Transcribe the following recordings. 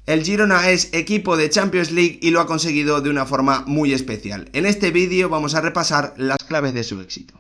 El Girona es equipo de Champions League y lo ha conseguido de una forma muy especial. En este vídeo vamos a repasar las claves de su éxito.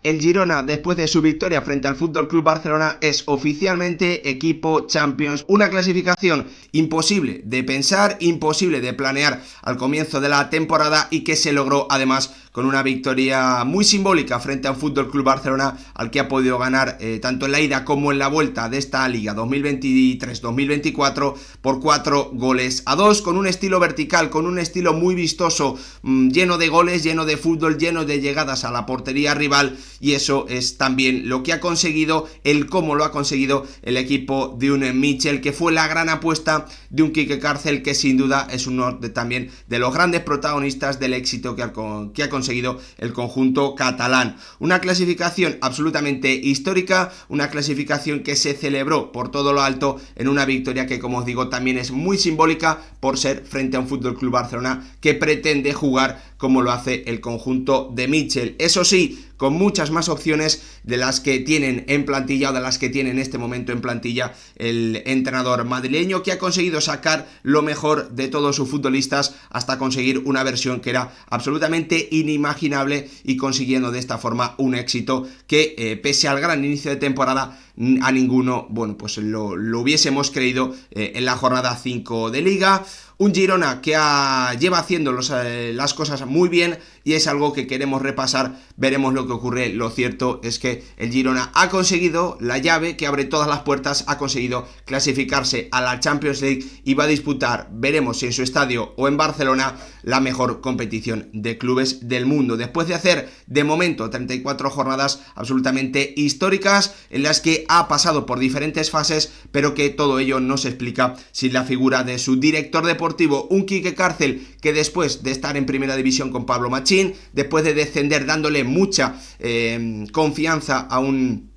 El Girona, después de su victoria frente al FC Barcelona, es oficialmente equipo Champions. Una clasificación imposible de pensar, imposible de planear al comienzo de la temporada y que se logró además con una victoria muy simbólica frente al FC Barcelona, al que ha podido ganar tanto en la ida como en la vuelta de esta Liga 2023-2024 por 4-2, con un estilo vertical, con un estilo muy vistoso, lleno de goles, lleno de fútbol, lleno de llegadas a la portería rival. Y eso es también lo que ha conseguido, el cómo lo ha conseguido el equipo de un Mitchell, que fue la gran apuesta de un Quique Cárcel, que sin duda es uno también de los grandes protagonistas del éxito que ha conseguido el conjunto catalán. Una clasificación absolutamente histórica, una clasificación que se celebró por todo lo alto en una victoria que, como os digo, también es muy simbólica por ser frente a un FC Barcelona que pretende jugar como lo hace el conjunto de Mitchell. Eso sí, con muchas más opciones de las que tienen en plantilla o de las que tiene en este momento en plantilla el entrenador madrileño, que ha conseguido sacar lo mejor de todos sus futbolistas hasta conseguir una versión que era absolutamente inimaginable y consiguiendo de esta forma un éxito que pese al gran inicio de temporada a ninguno, bueno, pues lo hubiésemos creído en la jornada 5 de Liga. Un Girona que lleva haciendo las cosas muy bien y es algo que queremos repasar, veremos lo que ocurre. Lo cierto es que el Girona ha conseguido la llave que abre todas las puertas, ha conseguido clasificarse a la Champions League y va a disputar, veremos si en su estadio o en Barcelona, la mejor competición de clubes del mundo. Después de hacer, de momento, 34 jornadas absolutamente históricas en las que ha pasado por diferentes fases, pero que todo ello no se explica sin la figura de su director deportivo, un Quique Cárcel que después de estar en primera división con Pablo Machín, después de descender dándole mucha confianza a un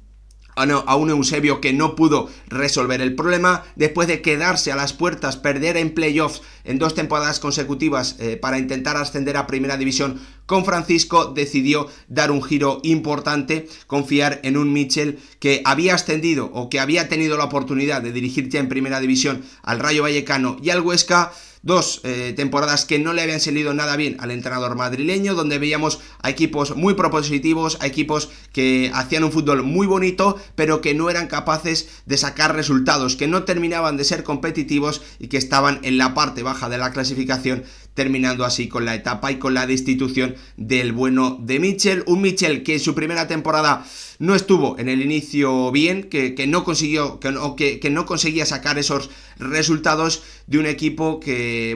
Eusebio que no pudo resolver el problema, después de quedarse a las puertas, perder en playoffs en 2 temporadas consecutivas para intentar ascender a primera división con Francisco, decidió dar un giro importante, confiar en un Mitchell que había ascendido o que había tenido la oportunidad de dirigir ya en primera división al Rayo Vallecano y al Huesca. 2 temporadas que no le habían salido nada bien al entrenador madrileño, donde veíamos a equipos muy propositivos, a equipos que hacían un fútbol muy bonito, pero que no eran capaces de sacar resultados, que no terminaban de ser competitivos y que estaban en la parte baja de la clasificación, terminando así con la etapa y con la destitución del bueno de Mitchell. Un Mitchell que en su primera temporada no estuvo en el inicio bien, que no conseguía sacar esos resultados de un equipo que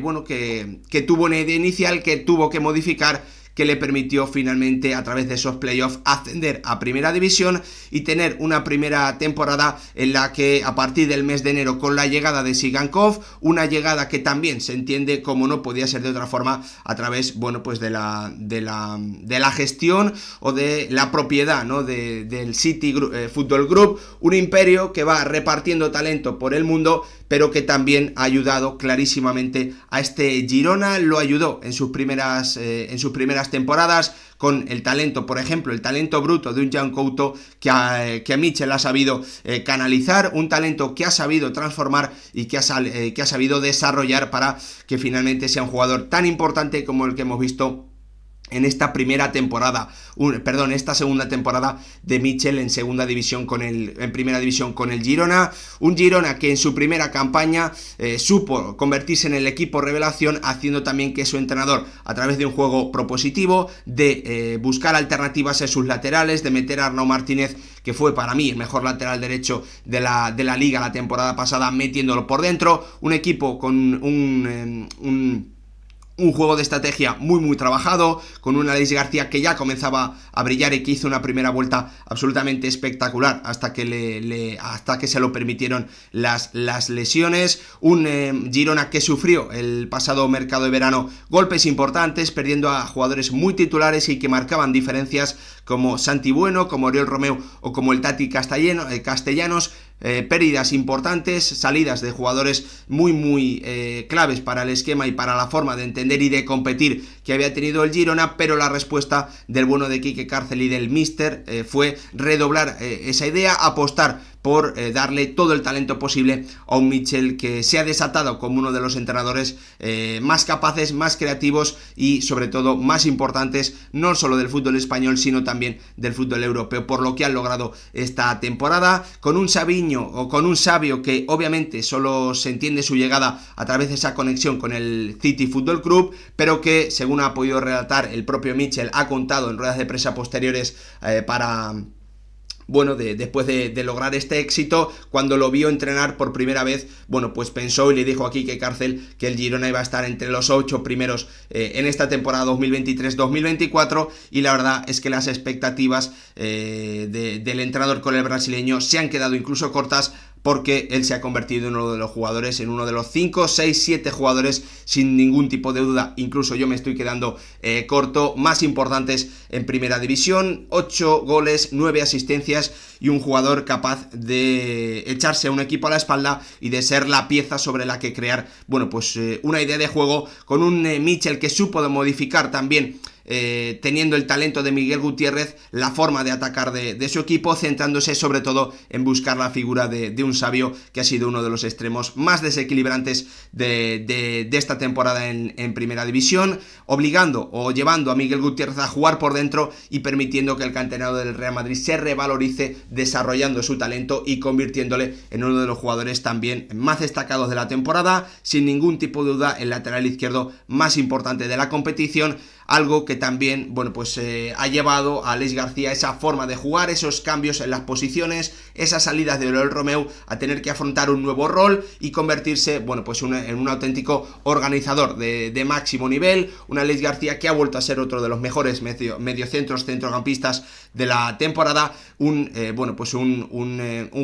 tuvo una idea inicial, que tuvo que modificar, que le permitió finalmente a través de esos playoffs ascender a primera división y tener una primera temporada en la que a partir del mes de enero, con la llegada de Sigankov, una llegada que también se entiende como no podía ser de otra forma a través, bueno, pues de la gestión o de la propiedad, ¿no?, del City Football Group, un imperio que va repartiendo talento por el mundo, pero que también ha ayudado clarísimamente a este Girona. Lo ayudó en sus primeras temporadas con el talento, por ejemplo, el talento bruto de un Jan Couto que a Mitchell ha sabido canalizar, un talento que ha sabido transformar y que ha sabido desarrollar para que finalmente sea un jugador tan importante como el que hemos visto en esta segunda temporada de Mitchell en segunda división en primera división con el Girona. Un Girona que en su primera campaña supo convertirse en el equipo revelación, haciendo también que su entrenador, a través de un juego propositivo, de buscar alternativas en sus laterales, de meter a Arnau Martínez, que fue para mí el mejor lateral derecho de la liga la temporada pasada, metiéndolo por dentro. Un equipo con un juego de estrategia muy trabajado, con un Aleix García que ya comenzaba a brillar y que hizo una primera vuelta absolutamente espectacular hasta que se lo permitieron las lesiones. Un Girona que sufrió el pasado mercado de verano golpes importantes, perdiendo a jugadores muy titulares y que marcaban diferencias, como Santi Bueno, como Oriol Romeu o como el Tati Castellanos. pérdidas importantes, salidas de jugadores muy claves para el esquema y para la forma de entender y de competir que había tenido el Girona, pero la respuesta del bueno de Quique Cárcel y del míster fue redoblar esa idea, apostar por darle todo el talento posible a un Mitchell que se ha desatado como uno de los entrenadores más capaces, más creativos y sobre todo más importantes, no solo del fútbol español sino también del fútbol europeo, por lo que han logrado esta temporada, con un Sabiño o con un Sabio que obviamente solo se entiende su llegada a través de esa conexión con el City Football Club, pero que según ha podido relatar el propio Mitchell, ha contado en ruedas de prensa posteriores después de lograr este éxito, cuando lo vio entrenar por primera vez, pues pensó y le dijo a Quique Cárcel que el Girona iba a estar entre los 8 primeros en esta temporada 2023-2024, y la verdad es que las expectativas del entrenador con el brasileño se han quedado incluso cortas, porque él se ha convertido en uno de los jugadores, en uno de los 5, 6, 7 jugadores sin ningún tipo de duda, incluso yo me estoy quedando corto, más importantes en primera división, 8 goles, 9 asistencias y un jugador capaz de echarse a un equipo a la espalda y de ser la pieza sobre la que crear, una idea de juego, con un Mitchell que supo de modificar también, teniendo el talento de Miguel Gutiérrez, la forma de atacar de su equipo, centrándose sobre todo en buscar la figura de un Sabio, que ha sido uno de los extremos más desequilibrantes de esta temporada en primera división, obligando o llevando a Miguel Gutiérrez a jugar por dentro y permitiendo que el canterano del Real Madrid se revalorice, desarrollando su talento y convirtiéndole en uno de los jugadores también más destacados de la temporada, sin ningún tipo de duda el lateral izquierdo más importante de la competición, algo que también ha llevado a Aleix García esa forma de jugar, esos cambios en las posiciones, esas salidas de Oriol Romeu, a tener que afrontar un nuevo rol y convertirse en un auténtico organizador de máximo nivel, un Aleix García que ha vuelto a ser otro de los mejores mediocentros, centrocampistas de la temporada, un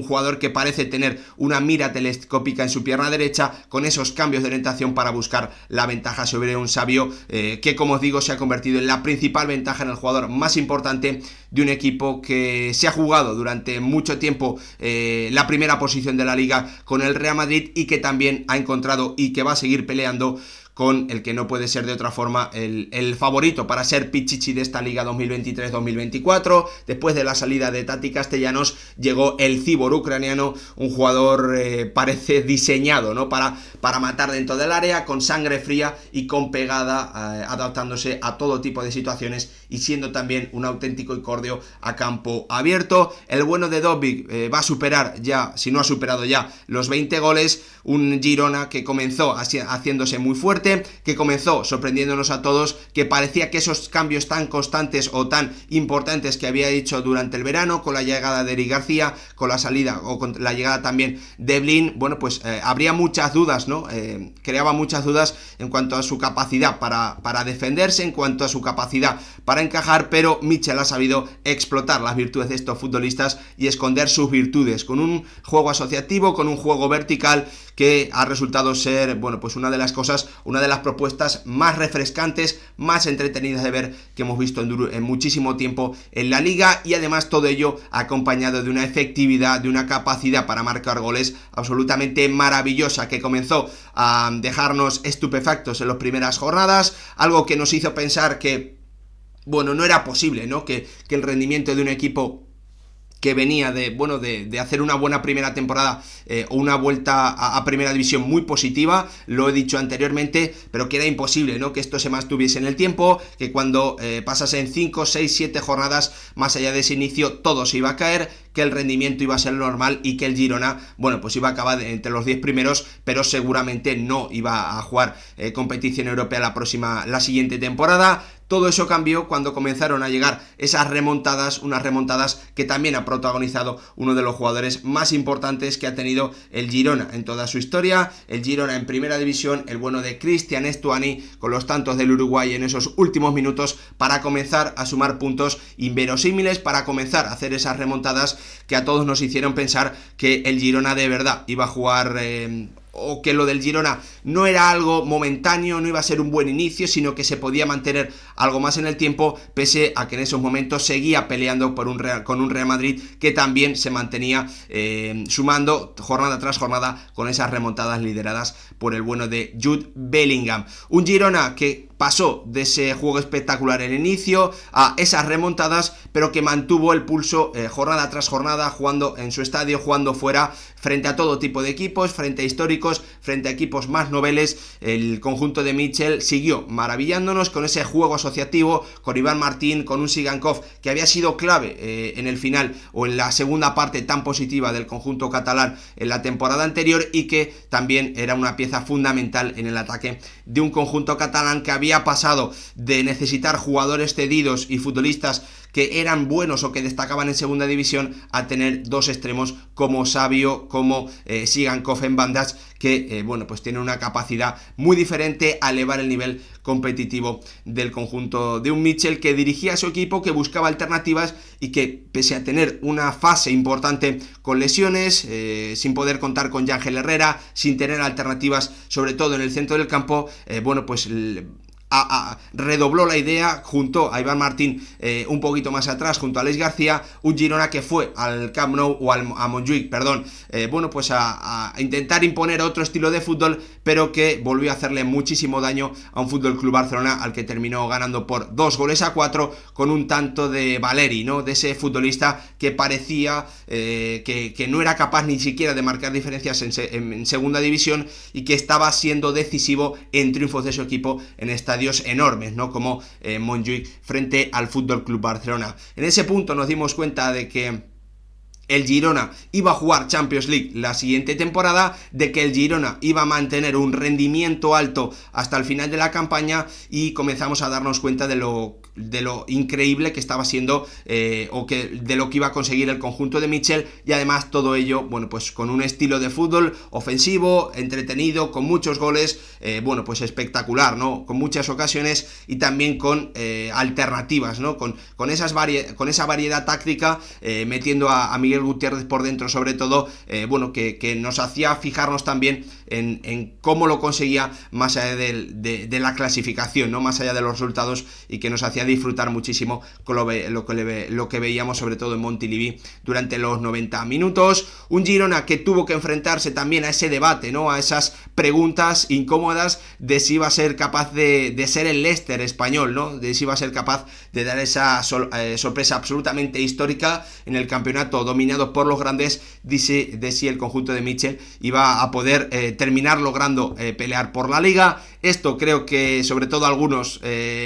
jugador que parece tener una mira telescópica en su pierna derecha, con esos cambios de orientación para buscar la ventaja sobre un Sabio que, como os digo, se ha convertido en la principal ventaja, en el jugador más importante de un equipo que se ha jugado durante mucho tiempo la primera posición de la liga con el Real Madrid, y que también ha encontrado y que va a seguir peleando con el que no puede ser de otra forma el favorito para ser Pichichi de esta Liga 2023-2024. Después de la salida de Tati Castellanos, llegó el cibor ucraniano, un jugador parece diseñado, ¿no?, para matar dentro del área, con sangre fría y con pegada, adaptándose a todo tipo de situaciones y siendo también un auténtico incordio a campo abierto. El bueno de Dobbik va a superar ya, si no ha superado ya, los 20 goles, un Girona que comenzó haciéndose muy fuerte, que comenzó sorprendiéndonos a todos, que parecía que esos cambios tan constantes o tan importantes que había hecho durante el verano, con la llegada de Eric García, con la salida o con la llegada también de Blin, habría muchas dudas, ¿no? Creaba muchas dudas en cuanto a su capacidad para defenderse, en cuanto a su capacidad para encajar, pero Mitchell ha sabido explotar las virtudes de estos futbolistas y esconder sus virtudes, con un juego asociativo, con un juego vertical, que ha resultado ser, una de las cosas, una de las propuestas más refrescantes, más entretenidas de ver que hemos visto en muchísimo tiempo en la liga, y además todo ello acompañado de una efectividad, de una capacidad para marcar goles absolutamente maravillosa, que comenzó a dejarnos estupefactos en las primeras jornadas, algo que nos hizo pensar que, no era posible, ¿no?, que el rendimiento de un equipo que venía de hacer una buena primera temporada o una vuelta a primera división muy positiva, lo he dicho anteriormente, pero que era imposible, ¿no?, que esto se mantuviese en el tiempo, que cuando pasasen 5, 6, 7 jornadas más allá de ese inicio todo se iba a caer, que el rendimiento iba a ser normal y que el Girona, iba a acabar entre los 10 primeros, pero seguramente no iba a jugar competición europea la siguiente temporada. Todo eso cambió cuando comenzaron a llegar esas remontadas, unas remontadas que también ha protagonizado uno de los jugadores más importantes que ha tenido el Girona en toda su historia. El Girona en primera división, el bueno de Cristian Stuani, con los tantos del Uruguay en esos últimos minutos para comenzar a sumar puntos inverosímiles, para comenzar a hacer esas remontadas que a todos nos hicieron pensar que el Girona de verdad iba a jugar o que lo del Girona no era algo momentáneo, no iba a ser un buen inicio, sino que se podía mantener algo más en el tiempo, pese a que en esos momentos seguía peleando con un Real Madrid que también se mantenía sumando jornada tras jornada con esas remontadas lideradas por el bueno de Jude Bellingham. Un Girona que pasó de ese juego espectacular en el inicio a esas remontadas, pero que mantuvo el pulso jornada tras jornada, jugando en su estadio, jugando fuera, frente a todo tipo de equipos, frente a históricos, frente a equipos más noveles. El conjunto de Mitchell siguió maravillándonos con ese juego asociativo, con Iván Martín, con un Sigankov que había sido clave en el final o en la segunda parte tan positiva del conjunto catalán en la temporada anterior, y que también era una pieza fundamental en el ataque de un conjunto catalán que había pasado de necesitar jugadores cedidos y futbolistas que eran buenos o que destacaban en segunda división a tener dos extremos como Savio, como Sigankov en bandas, que pues tienen una capacidad muy diferente a elevar el nivel competitivo del conjunto de un Mitchell que dirigía a su equipo, que buscaba alternativas y que, pese a tener una fase importante con lesiones, sin poder contar con Yángel Herrera, sin tener alternativas sobre todo en el centro del campo, pues redobló la idea, juntó a Iván Martín un poquito más atrás junto a Alex García, un Girona que fue al Camp Nou o a Montjuic, pues a intentar imponer otro estilo de fútbol, pero que volvió a hacerle muchísimo daño a un Fútbol Club Barcelona al que terminó ganando por 2-4 con un tanto de Valeri, ¿no? De ese futbolista que parecía que no era capaz ni siquiera de marcar diferencias en segunda división, y que estaba siendo decisivo en triunfos de su equipo en estadios enormes, ¿no? Como Montjuic frente al Fútbol Club Barcelona. En ese punto nos dimos cuenta de que el Girona iba a jugar Champions League la siguiente temporada, de que el Girona iba a mantener un rendimiento alto hasta el final de la campaña, y comenzamos a darnos cuenta de lo increíble que estaba siendo de lo que iba a conseguir el conjunto de Mitchell, y además todo ello, pues con un estilo de fútbol ofensivo, entretenido, con muchos goles, pues espectacular, ¿no? Con muchas ocasiones y también con alternativas, ¿no? Con esa variedad táctica, metiendo a Miguel Gutiérrez por dentro sobre todo, que nos hacía fijarnos también en cómo lo conseguía más allá de la clasificación, ¿no? Más allá de los resultados, y que nos hacía disfrutar muchísimo con lo que veíamos sobre todo en Montilivi durante los 90 minutos. Un Girona que tuvo que enfrentarse también a ese debate, ¿no? A esas preguntas incómodas de si iba a ser capaz de ser el Leicester español, ¿no? De si iba a ser capaz de dar esa sorpresa absolutamente histórica en el campeonato dominado por los grandes, de si el conjunto de Mitchell iba a poder terminar logrando pelear por la Liga. Esto creo que sobre todo a algunos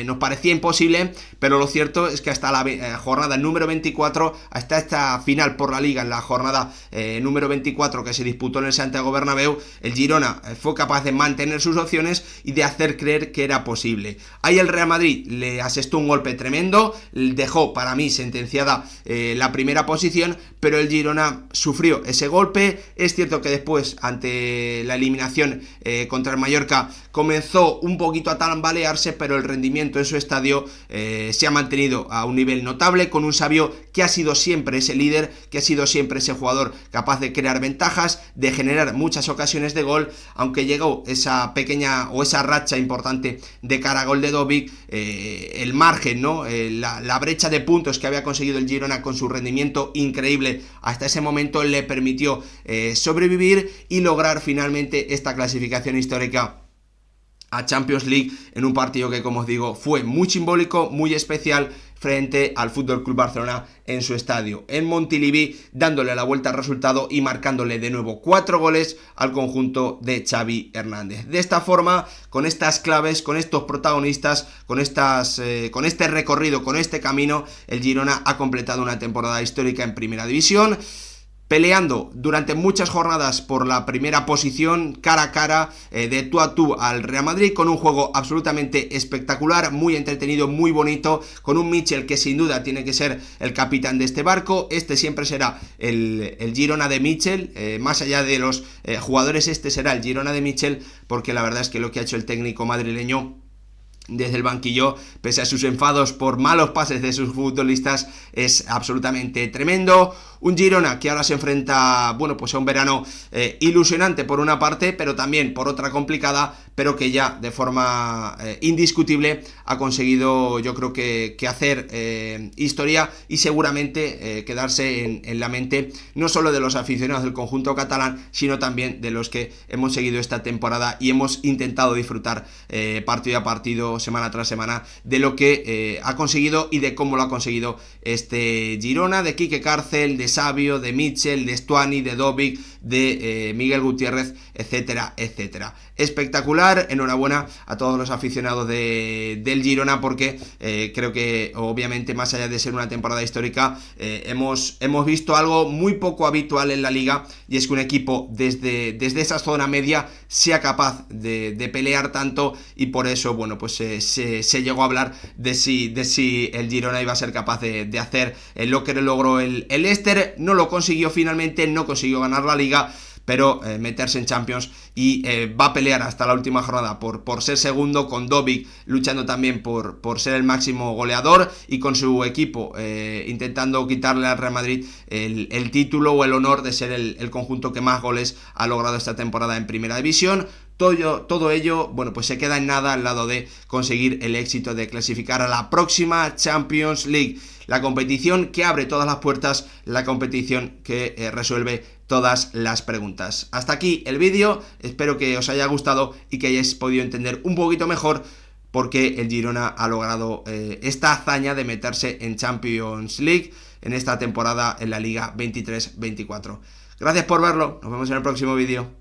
nos parecía imposible, pero lo cierto es que hasta la jornada número 24, hasta esta final por la Liga en la jornada número 24 que se disputó en el Santiago Bernabéu, el Girona fue capaz de mantener sus opciones y de hacer creer que era posible. Ahí el Real Madrid le asestó un golpe tremendo, dejó para mí sentenciada la primera posición, pero el Girona sufrió ese golpe. Es cierto que después, ante la eliminación contra el Mallorca, comenzó un poquito a tambalearse, pero el rendimiento en su estadio se ha mantenido a un nivel notable, con un Savio que ha sido siempre ese líder, que ha sido siempre ese jugador capaz de crear ventajas, de generar muchas ocasiones de gol, aunque llegó esa pequeña o esa racha importante de cara a gol de Dobbik, el margen, ¿no? La brecha de puntos que había conseguido el Girona con su rendimiento increíble hasta ese momento le permitió sobrevivir y lograr finalmente esta clasificación histórica a Champions League, en un partido que, como os digo, fue muy simbólico, muy especial, frente al Fútbol Club Barcelona en su estadio, en Montilivi, dándole la vuelta al resultado y marcándole de nuevo 4 goles al conjunto de Xavi Hernández. De esta forma, con estas claves, con estos protagonistas, con este recorrido, con este camino, el Girona ha completado una temporada histórica en Primera División, peleando durante muchas jornadas por la primera posición, cara a cara, de tú a tú al Real Madrid, con un juego absolutamente espectacular, muy entretenido, muy bonito, con un Mitchell que sin duda tiene que ser el capitán de este barco. Este siempre será el Girona de Mitchell, más allá de los jugadores, este será el Girona de Mitchell, porque la verdad es que lo que ha hecho el técnico madrileño desde el banquillo, pese a sus enfados por malos pases de sus futbolistas, es absolutamente tremendo. Un Girona que ahora se enfrenta, bueno, pues a un verano ilusionante por una parte, pero también por otra complicada, pero que ya de forma indiscutible ha conseguido, yo creo que hacer historia y seguramente quedarse en la mente no solo de los aficionados del conjunto catalán, sino también de los que hemos seguido esta temporada y hemos intentado disfrutar partido a partido, semana tras semana, de lo que ha conseguido y de cómo lo ha conseguido este Girona, de Quique Cárcel, de Savio, de Mitchell, de Stuani, de Dovic, de Miguel Gutiérrez, etcétera, etcétera. Espectacular, enhorabuena a todos los aficionados del Girona, porque creo que obviamente más allá de ser una temporada histórica, hemos visto algo muy poco habitual en la liga, y es que un equipo desde esa zona media sea capaz de pelear tanto, y por eso, bueno, pues se llegó a hablar de si el Girona iba a ser capaz de hacer lo que logró el Leicester. No lo consiguió finalmente, no consiguió ganar la liga, pero meterse en Champions, y va a pelear hasta la última jornada por ser segundo, con Dovic luchando también por ser el máximo goleador, y con su equipo intentando quitarle al Real Madrid el título o el honor de ser el conjunto que más goles ha logrado esta temporada en Primera División. Todo ello, bueno, pues se queda en nada al lado de conseguir el éxito de clasificar a la próxima Champions League, la competición que abre todas las puertas, la competición que resuelve todas las preguntas. Hasta aquí el vídeo, espero que os haya gustado y que hayáis podido entender un poquito mejor por qué el Girona ha logrado esta hazaña de meterse en Champions League en esta temporada en la Liga 23-24. Gracias por verlo, nos vemos en el próximo vídeo.